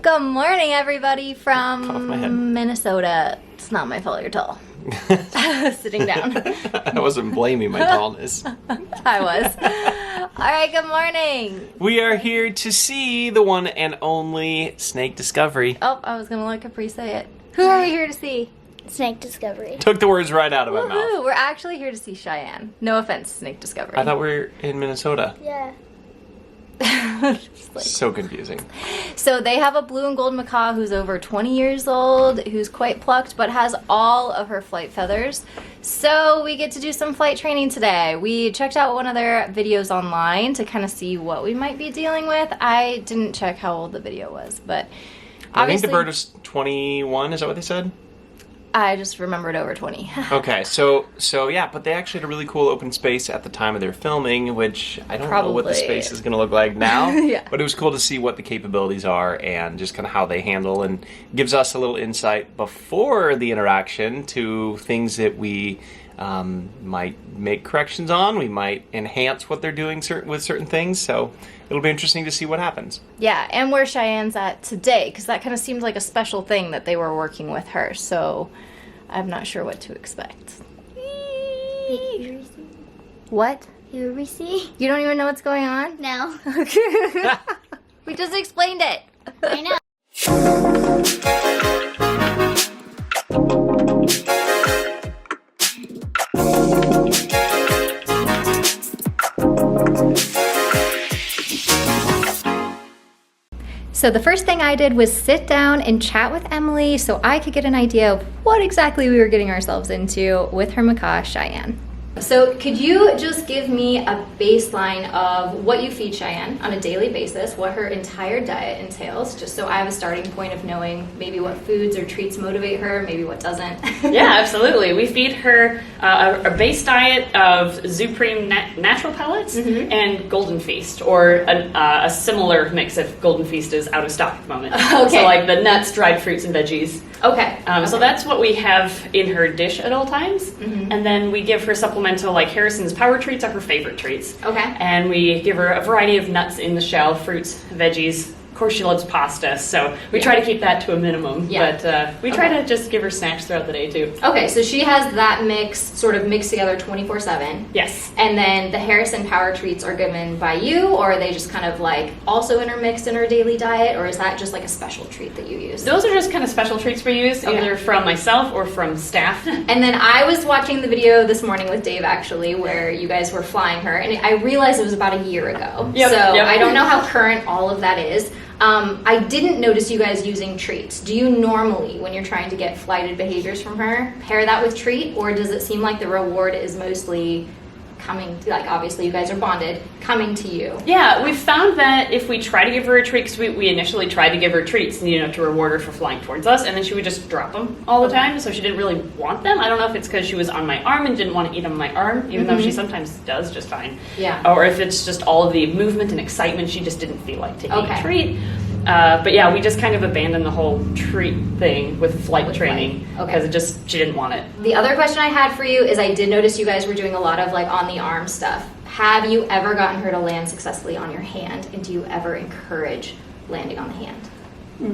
Good morning, everybody from Minnesota. It's not my fault you're tall. Sitting down. I wasn't blaming my tallness. I was. All right, good morning. We are here to see the one and only snake discovery. Oh, I was going to let Capri say it. Who are we here to see? Snake discovery. Took the words right out of my Woohoo! mouth. We're actually here to see Cheyenne. No offense, snake discovery. I thought we were in Minnesota. Yeah. So confusing. So they have a blue and gold macaw who's over 20 years old, who's quite plucked, but has all of her flight feathers. So we get to do some flight training today. We checked out one of their videos online to kind of see what we might be dealing with. I didn't check how old the video was, but I think the bird was 21, is that what they said? I just remembered over 20. Okay, so yeah, but they actually had a really cool open space at the time of their filming, which I don't know what the space is going to look like now. Yeah. But it was cool to see what the capabilities are and just kind of how they handle, and gives us a little insight before the interaction to things that we might make corrections on. We might enhance what they're doing with certain things. So it'll be interesting to see what happens. Yeah, and where Cheyenne's at today, because that kind of seemed like a special thing that they were working with her. So I'm not sure what to expect. What? Here we see. You don't even know what's going on? No. We just explained it. I know. So the first thing I did was sit down and chat with Emily so I could get an idea of what exactly we were getting ourselves into with her macaw, Cheyenne. So could you just give me a baseline of what you feed Cheyenne on a daily basis, what her entire diet entails, just so I have a starting point of knowing maybe what foods or treats motivate her, maybe what doesn't? Yeah, absolutely. We feed her a base diet of Zupreme natural pellets and Golden Feast, or a similar mix of Golden Feast is out of stock at the moment. Okay. So like the nuts, dried fruits, and veggies. Okay. So that's what we have in her dish at all times. And then we give her supplemental, like Harrison's Power Treats are her favorite treats. Okay. And we give her a variety of nuts in the shell, fruits, veggies. Of course, she loves pasta, so we try to keep that to a minimum. Yeah. But we try to just give her snacks throughout the day, too. Okay, so she has that mix sort of mixed together 24/7. Yes. And then the Harrison Power Treats are given by you, or are they just kind of like also intermixed in her daily diet, or is that just like a special treat that you use? Those are just kind of special treats we use, Okay. either from myself or from staff. And then I was watching the video this morning with Dave, actually, where you guys were flying her, and I realized it was about a year ago. Yep, So yep. I don't know how current all of that is. I didn't notice you guys using treats. Do you normally, when you're trying to get flighted behaviors from her, pair that with treat, or does it seem like the reward is mostly coming, like obviously you guys are bonded, coming to you? Yeah, we've found that if we try to give her a treat, because we initially tried to give her treats, to reward her for flying towards us, and then she would just drop them all the time, so she didn't really want them. I don't know if it's because she was on my arm and didn't want to eat on my arm, even though she sometimes does just fine. Yeah. Or if it's just all of the movement and excitement, she just didn't feel like taking Okay. a treat. But yeah, we just kind of abandoned the whole treat thing with flight training, flight. Okay. because she didn't want it. The other question I had for you is I did notice you guys were doing a lot of like on the arm stuff. Have you ever gotten her to land successfully on your hand, and do you ever encourage landing on the hand?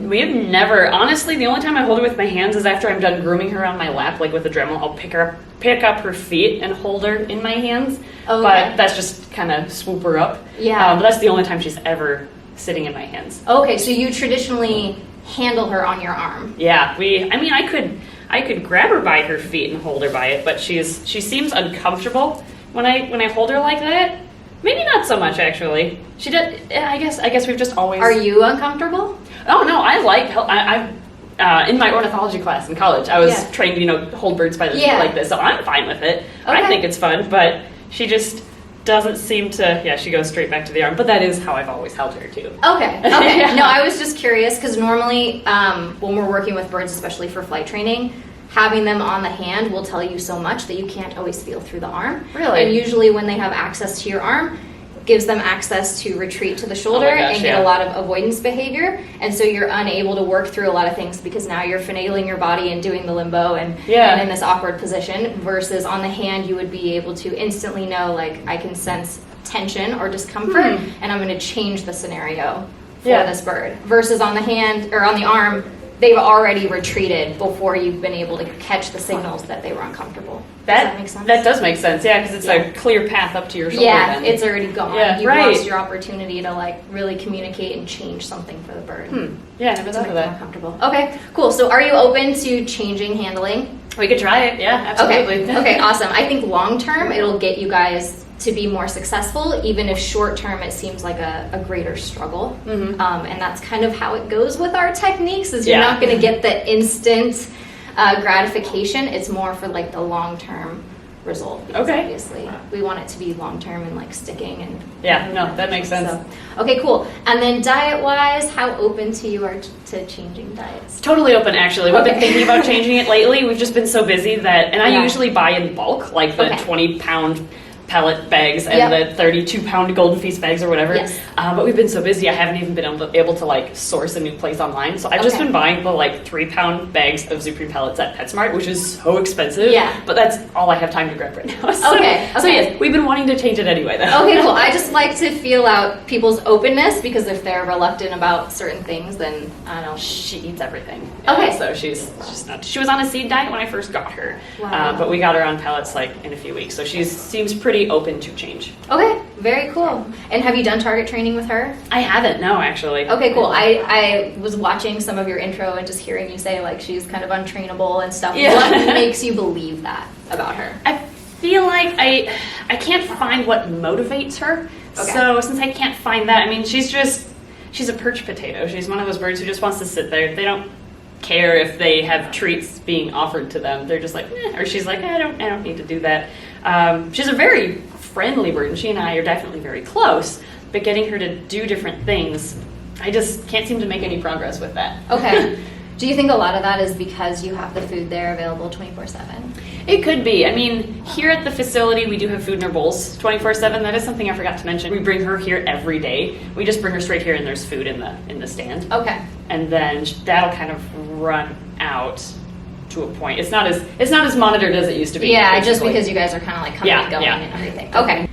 We have never. Honestly, the only time I hold her with my hands is after I'm done grooming her on my lap, like with the Dremel. I'll pick up her feet and hold her in my hands. Okay. But that's just kind of swoop her up. Yeah. But that's the only time she's ever sitting in my hands. Okay, so you traditionally handle her on your arm. Yeah. I could grab her by her feet and hold her by it, but she seems uncomfortable when I hold her like that. Maybe not so much, actually. She did. I guess we've just always. Are you uncomfortable? Oh no, I like help. In my ornithology class in college, I was trained to hold birds by the feet like this, so I'm fine with it. Okay. I think it's fun, but she just doesn't seem to. Yeah, she goes straight back to the arm, but that is how I've always held her too. Okay. Yeah. No, I was just curious because normally when we're working with birds, especially for flight training, having them on the hand will tell you so much that you can't always feel through the arm. Really? And usually when they have access to your arm, gives them access to retreat to the shoulder and get a lot of avoidance behavior. And so you're unable to work through a lot of things because now you're finagling your body and doing the limbo and in this awkward position, versus on the hand you would be able to instantly know, like, I can sense tension or discomfort and I'm going to change the scenario for this bird versus on the hand or on the arm, they've already retreated before you've been able to catch the signals that they were uncomfortable. Does that make sense? That does make sense, yeah, because it's a clear path up to your shoulder. Yeah, then. it's already gone. Yeah, You've right. lost your opportunity to like really communicate and change something for the bird. Yeah, I never To thought make of them that. comfortable. Okay, cool. So are you open to changing handling? We could try it, yeah, absolutely. Okay, okay, awesome. I think long term it'll get you guys to be more successful, even if short term it seems like a greater struggle. And that's kind of how it goes with our techniques, is you're not going to get the instant gratification. It's more for like the long term result. Because obviously we want it to be long term and like sticking and No, that makes sense. So, okay, cool. And then diet wise, how open to you are to changing diets? Totally open, actually. We've been thinking about changing it lately. We've just been so busy that, and I usually buy in bulk, like the 20-pound pellet bags and the 32-pound golden feast bags or whatever. But we've been so busy, I haven't even been able to like source a new place online. So I've just been buying the like 3-pound bags of Supreme pellets at PetSmart, which is so expensive. But that's all I have time to grab right now. So, so yes, we've been wanting to change it anyway though. Okay, cool. I just like to feel out people's openness, because if they're reluctant about certain things, then I don't know. She eats everything. Okay. So she's not. She was on a seed diet when I first got her, Wow. but we got her on pellets like in a few weeks. So she seems pretty open to change. Okay, very cool. And have you done target training with her? I haven't, no, actually. Okay, cool. I was watching some of your intro and just hearing you say like she's kind of untrainable and stuff. What makes you believe that about her? I feel like I can't find what motivates her. So since I can't find that, I mean, she's a perch potato. She's one of those birds who just wants to sit there. They don't care if they have treats being offered to them. They're just like, or she's like, I don't need to do that. She's a very friendly bird, and she and I are definitely very close, but getting her to do different things, I just can't seem to make any progress with that. Okay. Do you think a lot of that is because you have the food there available 24/7? It could be. I mean, here at the facility, we do have food in our bowls 24/7. That is something I forgot to mention. We bring her here every day. We just bring her straight here, and there's food in the stand. Okay. And then that'll kind of run out to a point. It's not as monitored as it used to be. Yeah, basically. just because you guys are kind of like coming and going and everything. Okay.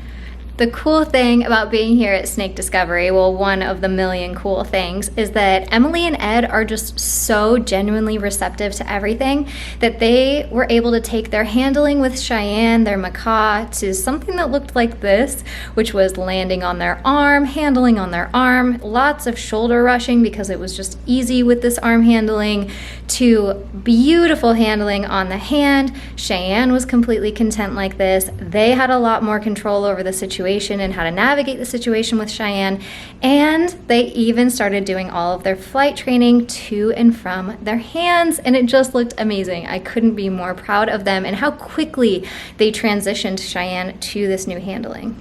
The cool thing about being here at Snake Discovery, well, one of the million cool things, is that Emily and Ed are just so genuinely receptive to everything that they were able to take their handling with Cheyenne, their macaw, to something that looked like this, which was landing on their arm, handling on their arm, lots of shoulder rushing because it was just easy with this arm handling, to beautiful handling on the hand. Cheyenne was completely content like this. They had a lot more control over the situation and how to navigate the situation with Cheyenne, and they even started doing all of their flight training to and from their hands, and it just looked amazing. I couldn't be more proud of them and how quickly they transitioned Cheyenne to this new handling.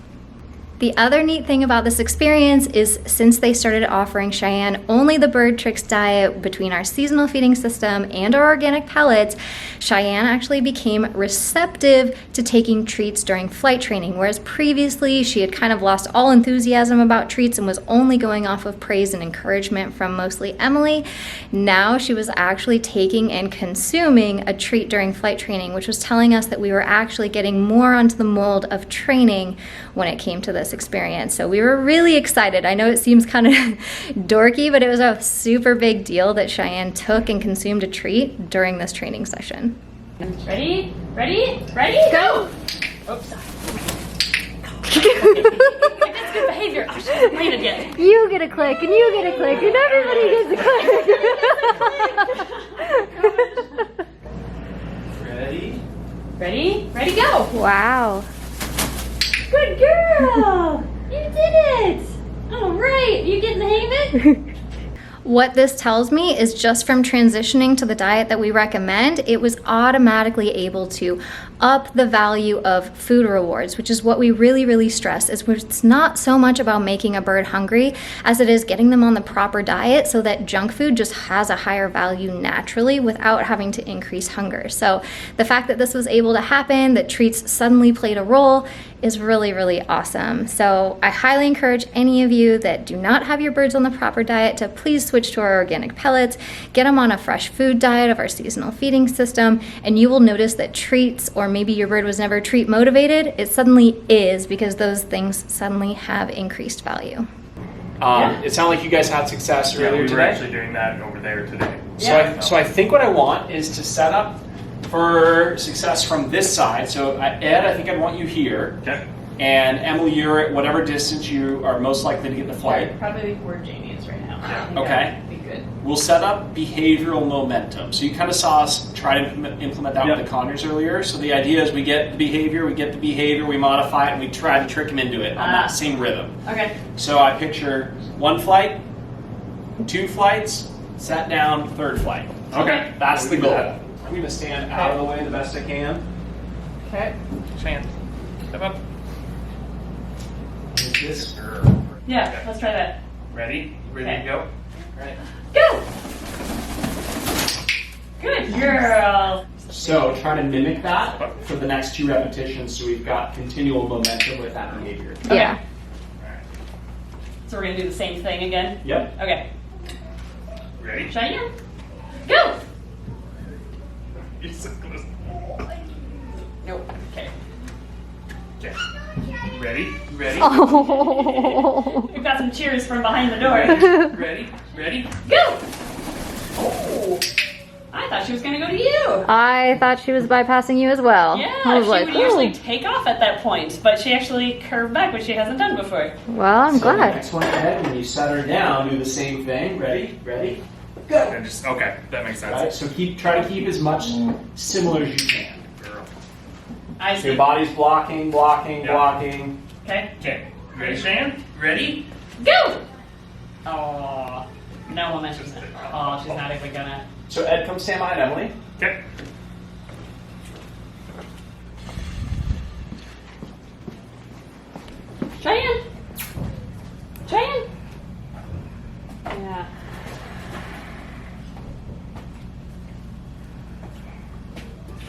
The other neat thing about this experience is since they started offering Cheyenne only the BirdTricks diet between our seasonal feeding system and our organic pellets, Cheyenne actually became receptive to taking treats during flight training, whereas previously she had kind of lost all enthusiasm about treats and was only going off of praise and encouragement from mostly Emily. Now she was actually taking and consuming a treat during flight training, which was telling us that we were actually getting more onto the mold of training when it came to this experience. So we were really excited. I know it seems kind of dorky, but it was a super big deal that Cheyenne took and consumed a treat during this training session. Ready? Ready? Ready? Go! Oops. That's good behavior. Oh, she hasn't landed yet. You get a click, and you get a click, and everybody gets a click. Ready? Ready? Ready, go! Wow. Good girl! You did it! All right, you getting the hang of it? What this tells me is just from transitioning to the diet that we recommend, it was automatically able to up the value of food rewards, which is what we really stress. Is it's not so much about making a bird hungry as it is getting them on the proper diet so that junk food just has a higher value naturally without having to increase hunger. So the fact that this was able to happen, that treats suddenly played a role, is really awesome. So I highly encourage any of you that do not have your birds on the proper diet to please switch to our organic pellets, get them on a fresh food diet of our seasonal feeding system, and you will notice that treats, or maybe your bird was never treat motivated, it suddenly is, because those things suddenly have increased value. It sounded like you guys had success earlier we were today. actually doing that over there today. So I think what I want is to set up for success from this side. So Ed, I think I'd want you here. Okay. And Emily, you're at whatever distance you are most likely to get the flight. Probably where Jamie is right now. Yeah. Okay. Be good. We'll set up behavioral momentum. So you kind of saw us try to implement that with the Conures earlier. So the idea is we get the behavior, we modify it, and we try to trick them into it on that same rhythm. Okay. So I picture 1 flight, 2 flights, sat down, 3rd flight. Okay. That's the We'll do goal. that. I'm going to stand out of the way the best I can. Okay. Cheyenne, step up. Like this. Yeah, let's try that. Ready? Ready Okay. to go? Right. Go! Good girl. So try to mimic that for the next 2 repetitions so we've got continual momentum with that behavior. Yeah. So we're gonna do the same thing again? Yep. Okay. Ready? Cheyenne, go! You're so close. Nope. Okay. Okay. Ready? Ready? Oh. We've got some cheers from behind the door. Ready? Ready? Go! Oh! I thought she was gonna go to you. I thought she was bypassing you as well. Yeah, I was she like, would usually "Ooh." take off at that point, but she actually curved back, which she hasn't done before. Well, I'm So the glad. next one, Ed, when you set her down, do the same thing. Ready? Ready? And just, okay, that makes sense. Right? So try to keep as much similar as you can. Girl. I So see. your body's blocking, blocking, Yeah. blocking. Okay. Okay. Ready, Cheyenne? Ready? Go! Oh, no momentum. Oh, she's not even gonna. So Ed, come stand behind Emily. Okay. Cheyenne! Cheyenne! Yeah.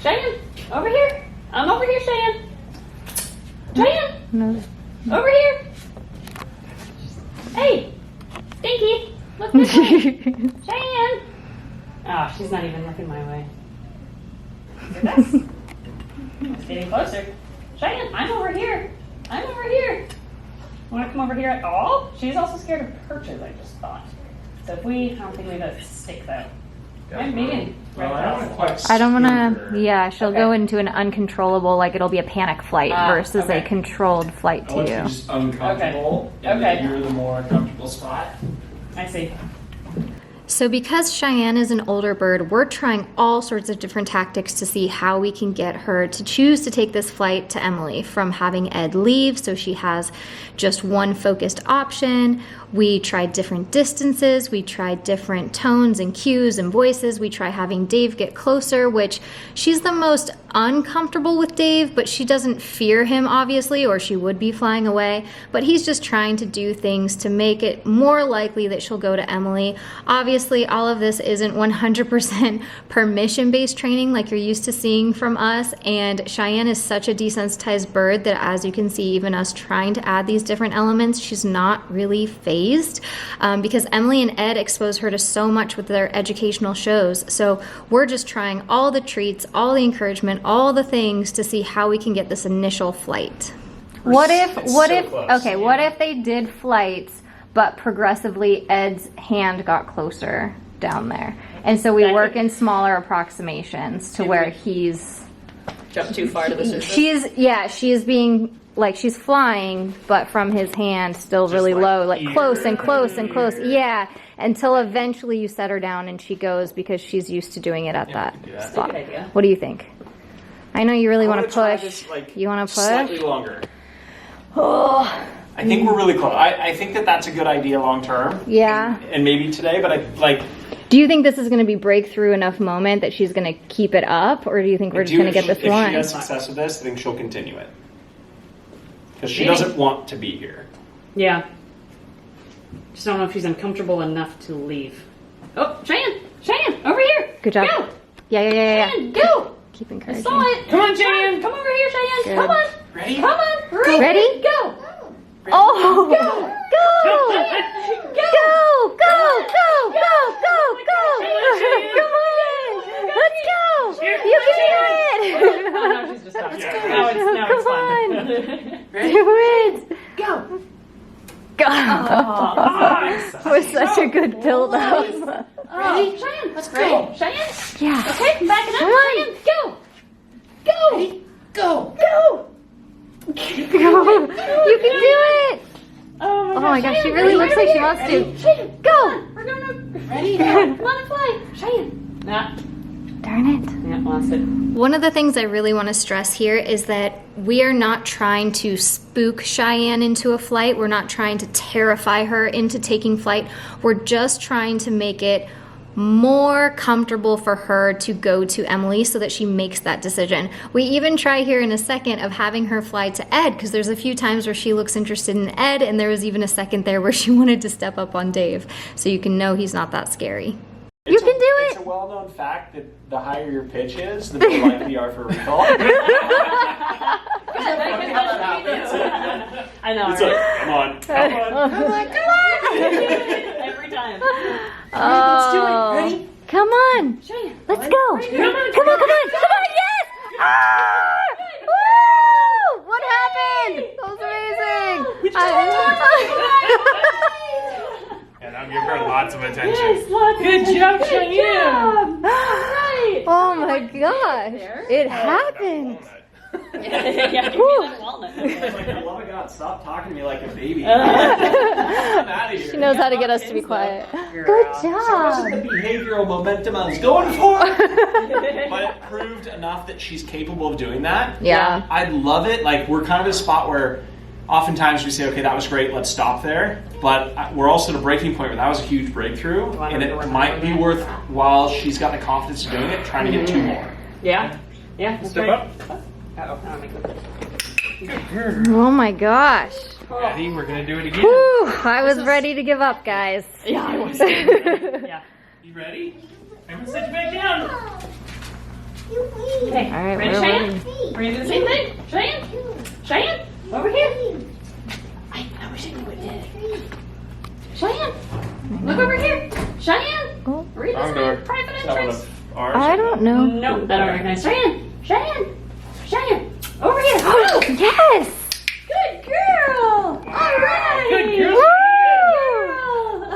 Cheyenne! Over here! I'm over here, Cheyenne! Cheyenne! No. Over here! Hey! Stinky! Look this way! Cheyenne! Oh, she's not even looking my way. Look at this. It's getting closer. Cheyenne, I'm over here. I'm over here. Want to come over here at all? She's also scared of perches, I just thought. So if I don't think we have a stick though. I'm Megan. Well, I don't want to quite. I don't want steer her. to, yeah, she'll Okay. go into an uncontrollable, like it'll be a panic flight versus okay. a controlled flight I to want you you. just uncomfortable, and Okay. then you're the more uncomfortable spot. I see. So because Cheyenne is an older bird, we're trying all sorts of different tactics to see how we can get her to choose to take this flight to Emily, from having Ed leave so she has just one focused option. We tried different distances, we tried different tones and cues and voices. We try having Dave get closer, which she's the most uncomfortable with Dave, but she doesn't fear him obviously, or she would be flying away. But he's just trying to do things to make it more likely that she'll go to Emily. Obviously, all of this isn't 100% permission-based training like you're used to seeing from us, and Cheyenne is such a desensitized bird that, as you can see, even us trying to add these different elements, she's not really phased because Emily and Ed expose her to so much with their educational shows. So we're just trying all the treats, all the encouragement, all the things to see how we can get this initial flight. What if they did flights, but progressively Ed's hand got closer down there, and so we work in smaller approximations to where he's Jump too far to the surface. she's being like, she's flying, but from his hand still really like low, like here, close and close and close. here. Yeah, until eventually you set her down and she goes because she's used to doing it at that we can do that. spot. That's a good idea. What do you think? I know you really I want wanna to try push. this, like, You want to Slightly push? longer. Oh, I think we're really close. I think that's a good idea long term. yeah. And maybe today, but Do you think this is going to be breakthrough enough moment that she's going to keep it up, or do you think we're just going to get this If one? she has success with this, I think she'll continue it. Because she Maybe. doesn't want to be here. Yeah. Just don't know if she's uncomfortable enough to leave. Oh, Cheyenne! Cheyenne! Over here! Good job. Go! Yeah. Cheyenne, go! Keep I encouraging. saw it! Come on, Cheyenne! Come over here, Cheyenne! Good. Come on! Ready? Come on! Hurry. Ready? Go! Oh, go, go, Go! go, go, go, go, go, go, go, come on, let's go, you can do it. Oh, no, she's just stopped. Yeah. Now it's Come fun. Do it. Go! Go. God. Was such a good build up. Ready? Cheyenne, let's go. Cheyenne? Yeah. Okay, back it up. Come on. Cheyenne, go. Go. Ready? Go. Go. You can do it. Oh my gosh, she really looks like she wants to. Cheyenne, Go. we're going to. Ready? Come on and fly. Cheyenne. Nah. Darn it. Yeah, lost it. One of the things I really want to stress here is that we are not trying to spook Cheyenne into a flight. We're not trying to terrify her into taking flight. We're just trying to make it more comfortable for her to go to Emily so that she makes that decision. We even try here in a second of having her fly to Ed, because there's a few times where she looks interested in Ed, and there was even a second there where she wanted to step up on Dave. So you can know he's not that scary. You can do It's it. a well-known fact that the higher your pitch is, the more likely you are for a recall. I know, It's right? like, come on, come on, come on, come on. Every time. Oh, Ready? come on. Cheyenne. Let's go. Come on, come on, come on. Come on, yes. Ah! Woo! What happened? That was amazing. And I'll give her lots of attention. Yes, lots. Good job, Cheyenne. Good job. Right. Oh my gosh. It happened. Yeah, give me that walnut. It's like, I love it, God, stop talking to me like a baby. I'm out of here. She knows how to get us to be quiet. Good So it job. wasn't the behavioral momentum I was going for, but it proved enough that she's capable of doing that. Yeah. I love it. Like, we're kind of at a spot where oftentimes we say, okay, that was great, let's stop there. But we're also at a breaking point where that was a huge breakthrough, and it might be worth, while she's got the confidence of doing it, trying to get two more. Yeah. Yeah. That's Step right. up. Uh-oh, I'll make it. Good girl. Oh my gosh. Ready? We're gonna do it again. Whew, I was ready to give up, guys. Yeah, I was. Yeah. You ready? I'm gonna set you back down. Okay. All right, ready, we're Cheyenne? ready. We're gonna do the same thing. Cheyenne? Cheyenne? Over here. I wish I knew what did. Cheyenne? Look over here. Cheyenne? Oh. Read Wrong this door. way. Private Is that one entrance. of ours? I don't know. Nope, I don't recognize. Cheyenne! Cheyenne! Cheyenne! Over here! Oh, yes! Good girl! Alright! Good girl.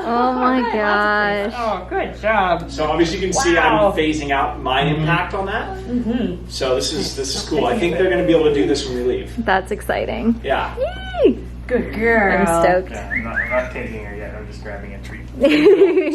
Oh my gosh. Oh, good job. So obviously you can see Wow. I'm phasing out my impact on that. So this is cool. I think they're going to be able to do this when we leave. That's exciting. Yeah. Yay! Good girl. I'm stoked. Yeah, I'm not taking her yet. I'm just grabbing a treat.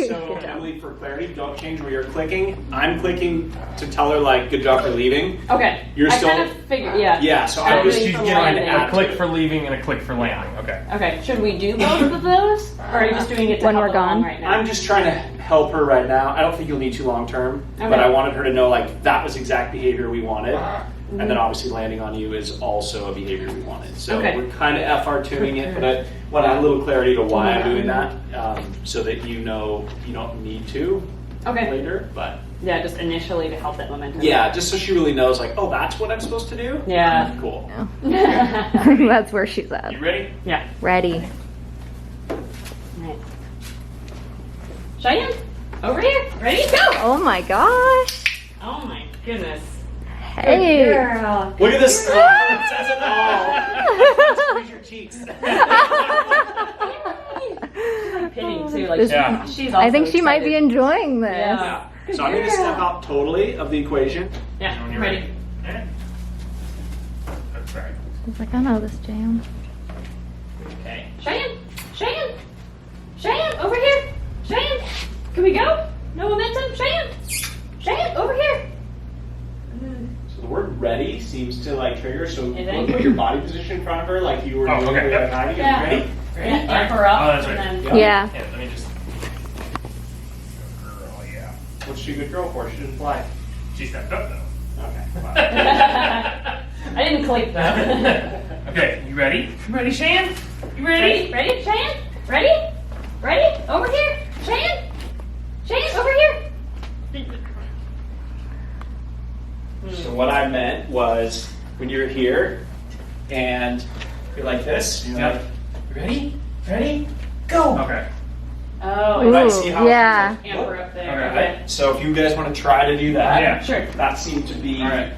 So Emily, for clarity, don't change where you're clicking. I'm clicking to tell her like, good job for leaving. Okay. You're I still- kind of figured, yeah. Yeah. So I'm I'm just doing She's for getting landing. a click for leaving and a click for landing. Okay. Okay, should we do both of those? Or are you just doing it to When help we're along gone? right now? I'm just trying to help her right now. I don't think you'll need to long term, but Okay. I wanted her to know like that was exact behavior we wanted. And then obviously landing on you is also a behavior we wanted. So Okay. we're kind of FR tuning it, but I want to add a little clarity to why I'm doing that, so that you know you don't need to Okay. later. But Yeah, just initially to help that momentum. yeah, just so she really knows like, oh, that's what I'm supposed to do. Yeah. Cool. That's where she's at. You ready? Yeah. Ready. Right. Cheyenne, over here. Ready? Go! Oh my gosh. Oh my goodness. Hey. Girl. Look at this. It says it all. Squeeze your cheeks. Pinning too, like This- Yeah. she's also I think she might be excited. enjoying this. Yeah. So I'm going to step out totally of the equation. Yeah, When you're ready. Yeah. That's right. She's like, I know this jam. Okay. Cheyenne, Cheyenne, Cheyenne, over here. Cheyenne, can we go? No momentum. Cheyenne, Cheyenne, over here. So the word ready seems to like trigger. So Is it? put your body position in front of her like you were Oh, doing okay. the other night. Yeah. Ready? Ready? Amp her up. Oh, that's right. And then Yeah. Yeah, let me just. Girl, yeah. What's she a good girl for? She didn't fly. She stepped up though. Okay. Wow. I didn't click though. Okay, you ready? You ready, Cheyenne? You ready? Ready? Cheyenne? Ready? Ready? Over here. Cheyenne? Cheyenne, over here. So what I meant was when you're here and you're like this, you're Yep. like, you ready? Ready? Go! Okay. Oh, Right, Ooh, see how yeah. she's like, amp her up there. Okay. Okay. right? So if you guys want to try to do that, Yeah. Sure. that seemed to be, All right.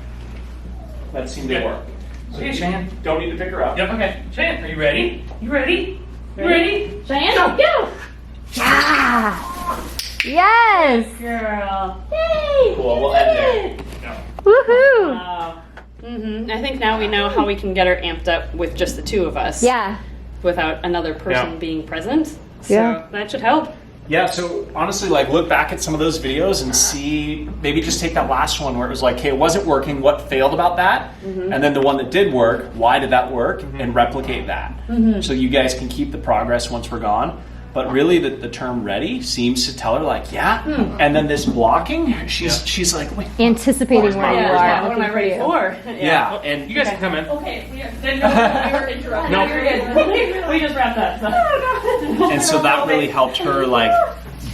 that seemed to Good. work. So Okay, you Cheyenne. don't need to pick her up. Yep. Okay. Cheyenne, are you ready? You ready? Ready? Cheyenne, go! Yes! Girl. Yay! Cool, we'll end Woohoo! Wow. I think now we know how we can get her amped up with just the two of us. Yeah. Without another person Yeah. being present. So Yeah. that should help. Yeah, so honestly, like look back at some of those videos and see, maybe just take that last one where it was like, hey, it wasn't working, what failed about that? And then the one that did work, why did that work? And replicate that. So you guys can keep the progress once we're gone. But really the term ready seems to tell her like, yeah. And then this blocking, she's like, wait. Anticipating where you are. What am I ready for? Yeah, and You guys can come in. Okay, we didn't know we were interrupting. No. You're good. We just wrapped up. So. and so that really helped her like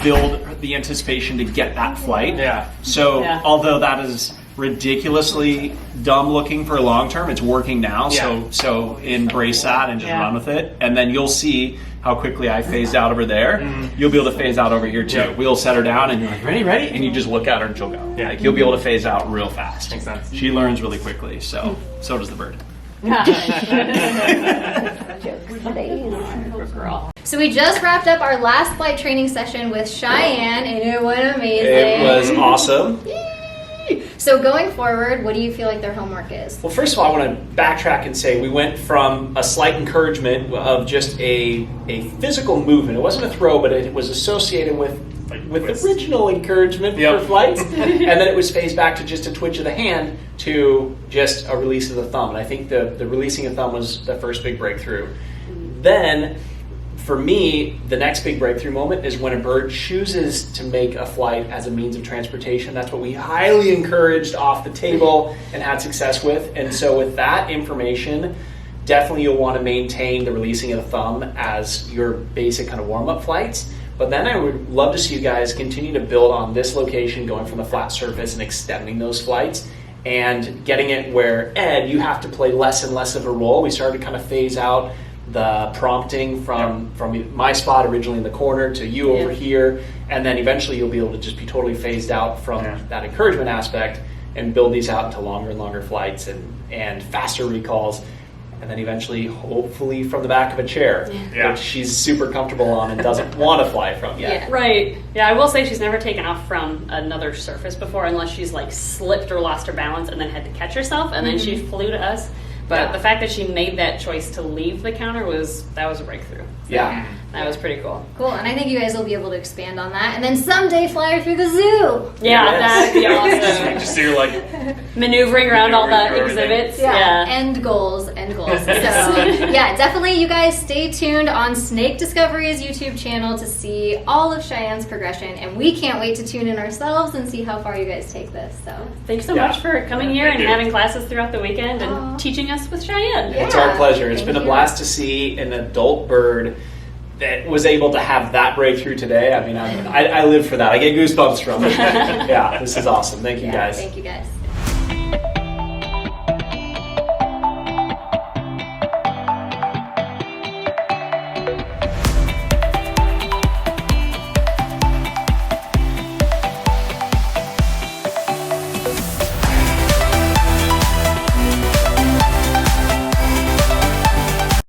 build the anticipation to get that flight. Yeah. So Yeah. although that is ridiculously dumb looking for long term, it's working now. Yeah. So embrace that and just Yeah. run with it. And then you'll see how quickly I phased out over there. You'll be able to phase out over here too. Yeah. We'll set her down and you're like, ready? And you just look at her and she'll go. Yeah. Like you'll be able to phase out real fast. Makes sense. She learns really quickly. So does the bird. Good girl. So we just wrapped up our last flight training session with Cheyenne, and it went amazing. It was awesome. So going forward, what do you feel like their homework is? Well, first of all, I want to backtrack and say we went from a slight encouragement of just a physical movement. It wasn't a throw, but it was associated with original encouragement Yep. for flights. And then it was phased back to just a twitch of the hand to just a release of the thumb. And I think the releasing of thumb was the first big breakthrough. Then, for me, the next big breakthrough moment is when a bird chooses to make a flight as a means of transportation. That's what we highly encouraged off the table and had success with. And so with that information, definitely you'll want to maintain the releasing of the thumb as your basic kind of warm-up flights. But then I would love to see you guys continue to build on this location, going from the flat surface and extending those flights and getting it where, Ed, you have to play less and less of a role. We started to kind of phase out the prompting from my spot originally in the corner to you over here, and then eventually you'll be able to just be totally phased out from that encouragement aspect and build these out into longer and longer flights and faster recalls, and then eventually hopefully from the back of a chair, which she's super comfortable on and doesn't want to fly from yet. Right. Yeah, I will say she's never taken off from another surface before unless she's like slipped or lost her balance and then had to catch herself and then she flew to us. But the fact that she made that choice to leave the counter was a breakthrough. Yeah. That was pretty cool. Cool, and I think you guys will be able to expand on that, and then someday fly her through the zoo. Yeah, Yes. that'd be awesome. Just so you're like, Maneuvering around all the Maneuvering through everything. exhibits. Yeah. End goals. So, yeah, definitely you guys stay tuned on Snake Discovery's YouTube channel to see all of Cheyenne's progression, and we can't wait to tune in ourselves and see how far you guys take this. So, Thanks so Yeah. much for coming here Thank and you. having classes throughout the weekend and Aw. teaching us with Cheyenne. Yeah. It's our pleasure. It's Thank been a you. blast to see an adult bird that was able to have that breakthrough today. I mean, I live for that. I get goosebumps from it. Yeah, this is awesome. Thank you, guys. Thank you guys.